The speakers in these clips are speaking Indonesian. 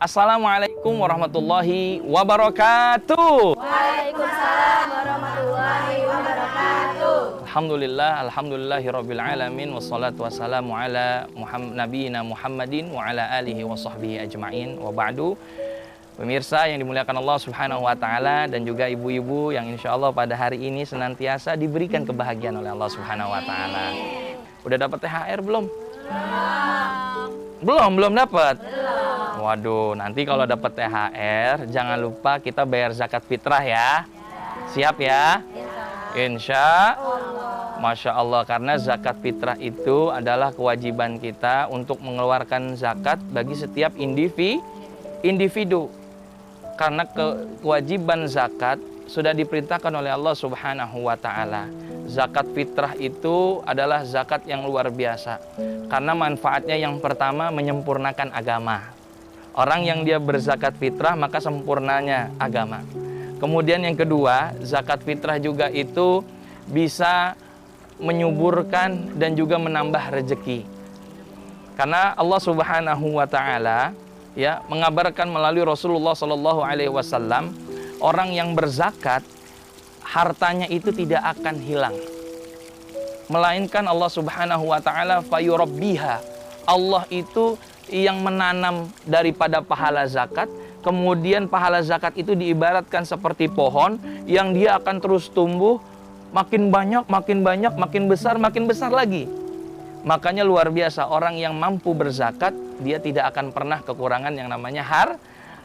Assalamualaikum warahmatullahi wabarakatuh. Waalaikumsalam warahmatullahi wabarakatuh. Alhamdulillahirabbil alamin wassalatu wassalamu ala nabiyina Muhammadin wa ala alihi wa sahbihi ajmain wa ba'du. Pemirsa yang dimuliakan Allah Subhanahu wa taala dan juga ibu-ibu yang insyaallah pada hari ini senantiasa diberikan kebahagiaan oleh Allah Subhanahu wa taala. Udah dapat THR belum? Belum dapat. Waduh, nanti kalau dapat THR jangan lupa kita bayar zakat fitrah ya. Siap ya? Insya Allah. Masya Allah, karena zakat fitrah itu adalah kewajiban kita untuk mengeluarkan zakat bagi setiap individu. Karena kewajiban zakat sudah diperintahkan oleh Allah Subhanahu wa taala. Zakat fitrah itu adalah zakat yang luar biasa. Karena manfaatnya yang pertama menyempurnakan agama. Orang yang dia berzakat fitrah maka sempurnanya agama. Kemudian yang kedua, zakat fitrah juga itu bisa menyuburkan dan juga menambah rezeki. Karena Allah Subhanahu wa taala ya mengabarkan melalui Rasulullah Shallallahu alaihi wasallam, orang yang berzakat hartanya itu tidak akan hilang. Melainkan Allah Subhanahu wa taala fayurabbiha. Allah itu yang menanam daripada pahala zakat, kemudian pahala zakat itu diibaratkan seperti pohon yang dia akan terus tumbuh, makin banyak, makin besar lagi. Makanya luar biasa, orang yang mampu berzakat, dia tidak akan pernah kekurangan yang namanya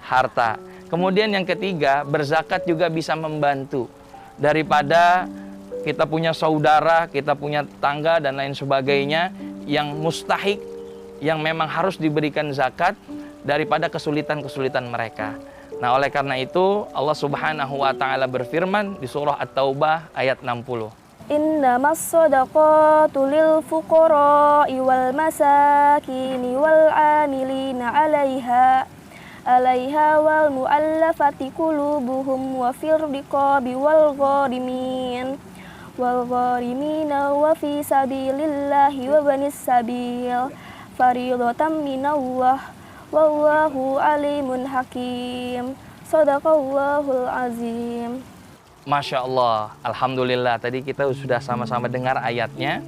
harta. Kemudian yang ketiga, berzakat juga bisa membantu. Daripada kita punya saudara, kita punya tetangga dan lain sebagainya yang mustahik, yang memang harus diberikan zakat daripada kesulitan-kesulitan mereka. Nah, oleh karena itu Allah Subhanahu wa taala berfirman di surah At-Taubah ayat 60. Innamas shadaqatu lil fuqara'i wal masakini wal 'amilina 'alaiha wal mu'allafati qulubuhum wa fir riqabi wal gharimina wa fi sabilillahi wa banis sabil faridatan minallah wallahu alimun hakim. Shadaqallahul azim. Masya Allah, Alhamdulillah, tadi kita sudah sama-sama dengar ayatnya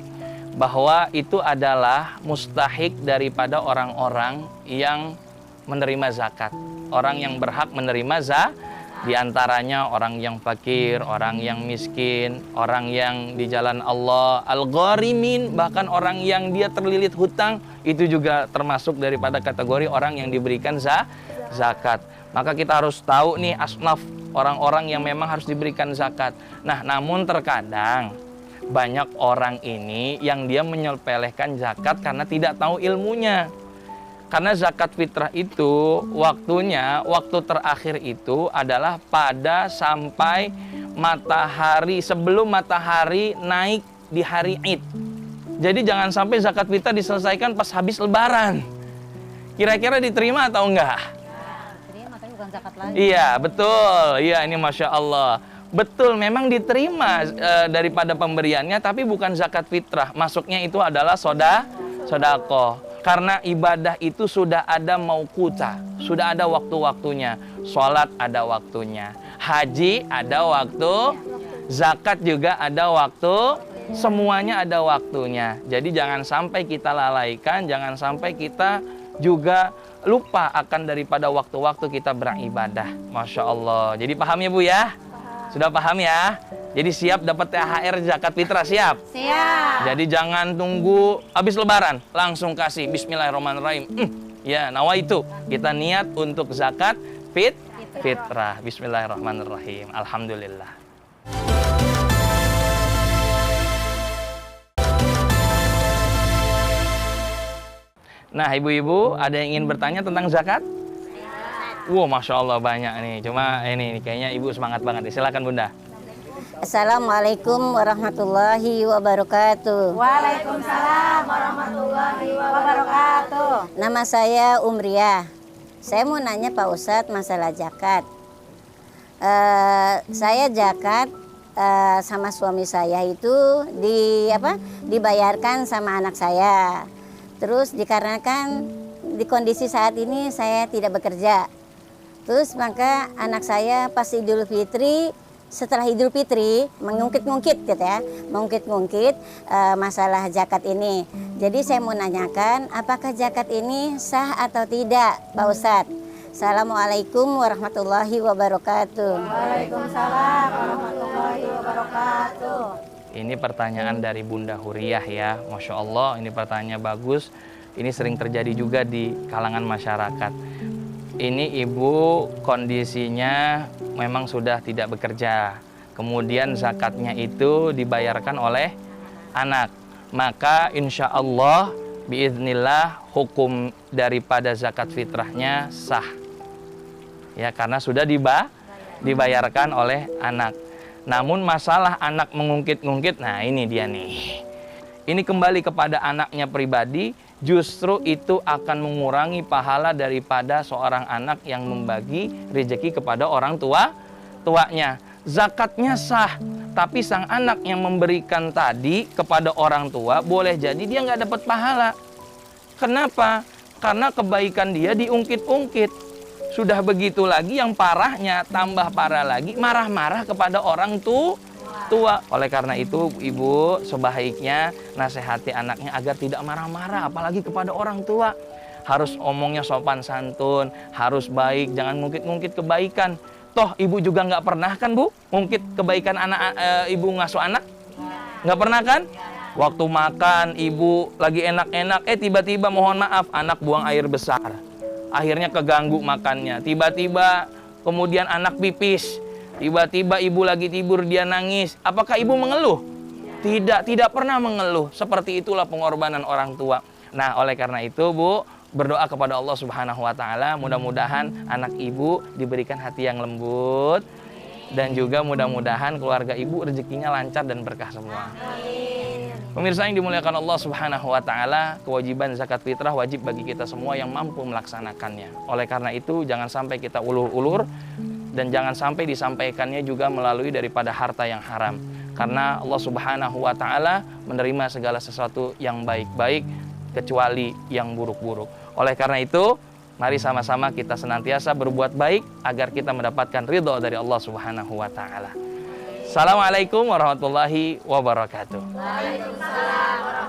bahwa itu adalah mustahik daripada orang-orang yang menerima zakat. Orang yang berhak menerima zakat, diantaranya orang yang fakir, orang yang miskin, orang yang di jalan Allah, al-gharimin, bahkan orang yang dia terlilit hutang, itu juga termasuk daripada kategori orang yang diberikan zakat. Maka kita harus tahu nih asnaf orang-orang yang memang harus diberikan zakat. Nah, namun terkadang banyak orang ini yang dia menyepelekan zakat karena tidak tahu ilmunya. Karena zakat fitrah itu waktu terakhir itu adalah pada sampai matahari, sebelum matahari naik di hari Id. Jadi jangan sampai zakat fitrah diselesaikan pas habis lebaran. Kira-kira diterima atau enggak? Diterima, tapi bukan zakat lagi. Iya, betul. Iya, ini Masya Allah. Betul, memang diterima daripada pemberiannya, tapi bukan zakat fitrah. Masuknya itu adalah sodaqoh. Karena ibadah itu sudah ada mauquta, sudah ada waktu-waktunya. Sholat ada waktunya, haji ada waktu, zakat juga ada waktu, semuanya ada waktunya. Jadi jangan sampai kita lalaikan, jangan sampai kita juga lupa akan daripada waktu-waktu kita beribadah. Masya Allah. Jadi paham ya Bu ya? Sudah paham ya? Jadi siap dapat THR zakat fitrah, siap? Siap. Jadi jangan tunggu habis lebaran, langsung kasih bismillahirrahmanirrahim. Ya, nawaitu. Kita niat untuk zakat fitrah. Bismillahirrahmanirrahim. Alhamdulillah. Nah, ibu-ibu, ada yang ingin bertanya tentang zakat? Wow, Masya Allah banyak nih. Cuma ini kayaknya ibu semangat banget. Silakan Bunda. Assalamualaikum warahmatullahi wabarakatuh. Waalaikumsalam warahmatullahi wabarakatuh. Nama saya Umriah. Saya mau nanya Pak Ustadz masalah zakat. Saya zakat sama suami saya itu dibayarkan sama anak saya. Terus dikarenakan di kondisi saat ini saya tidak bekerja. Terus maka anak saya pas Idul Fitri, setelah Idul Fitri mengungkit-ungkit gitu ya, mengungkit-ungkit masalah zakat ini. Jadi saya mau nanyakan, apakah zakat ini sah atau tidak, Pak Ustadz? Assalamualaikum warahmatullahi wabarakatuh. Waalaikumsalam warahmatullahi wabarakatuh. Ini pertanyaan dari Bunda Huriyah ya, Masya Allah, ini pertanyaan bagus. Ini sering terjadi juga di kalangan masyarakat. Ini ibu kondisinya memang sudah tidak bekerja. Kemudian zakatnya itu dibayarkan oleh anak. Maka insya Allah, biiznillah, hukum daripada zakat fitrahnya sah. Ya, karena sudah dibayarkan oleh anak. Namun masalah anak mengungkit-ungkit, nah ini dia nih. Ini kembali kepada anaknya pribadi, justru itu akan mengurangi pahala daripada seorang anak yang membagi rezeki kepada orang tuanya. Zakatnya sah, tapi sang anak yang memberikan tadi kepada orang tua, boleh jadi dia nggak dapat pahala. Kenapa? Karena kebaikan dia diungkit-ungkit. Sudah begitu lagi, yang parahnya, tambah parah lagi, marah-marah kepada orang tua. Oleh karena itu, ibu sebaiknya nasihati anaknya agar tidak marah-marah, apalagi kepada orang tua. Harus omongnya sopan santun, harus baik, jangan ngungkit-ngungkit kebaikan. Toh ibu juga nggak pernah kan, Bu, ngungkit kebaikan anak ibu ngasuh anak? Nggak pernah kan? Waktu makan, ibu lagi enak-enak, tiba-tiba mohon maaf, anak buang air besar. Akhirnya keganggu makannya. Tiba-tiba kemudian anak pipis. Tiba-tiba ibu lagi tidur, dia nangis. Apakah ibu mengeluh? Tidak pernah mengeluh. Seperti itulah pengorbanan orang tua. Nah, oleh karena itu, Bu, berdoa kepada Allah Subhanahu wa taala, mudah-mudahan anak ibu diberikan hati yang lembut, dan juga mudah-mudahan keluarga ibu rezekinya lancar dan berkah semua. Pemirsa yang dimuliakan Allah Subhanahu wa taala, kewajiban zakat fitrah wajib bagi kita semua yang mampu melaksanakannya. Oleh karena itu, jangan sampai kita ulur-ulur, dan jangan sampai disampaikannya juga melalui daripada harta yang haram. Karena Allah Subhanahu wa taala menerima segala sesuatu yang baik-baik kecuali yang buruk-buruk. Oleh karena itu, mari sama-sama kita senantiasa berbuat baik agar kita mendapatkan ridho dari Allah Subhanahu wa taala. Assalamualaikum warahmatullahi wabarakatuh. Waalaikumsalam warahmatullahi wabarakatuh.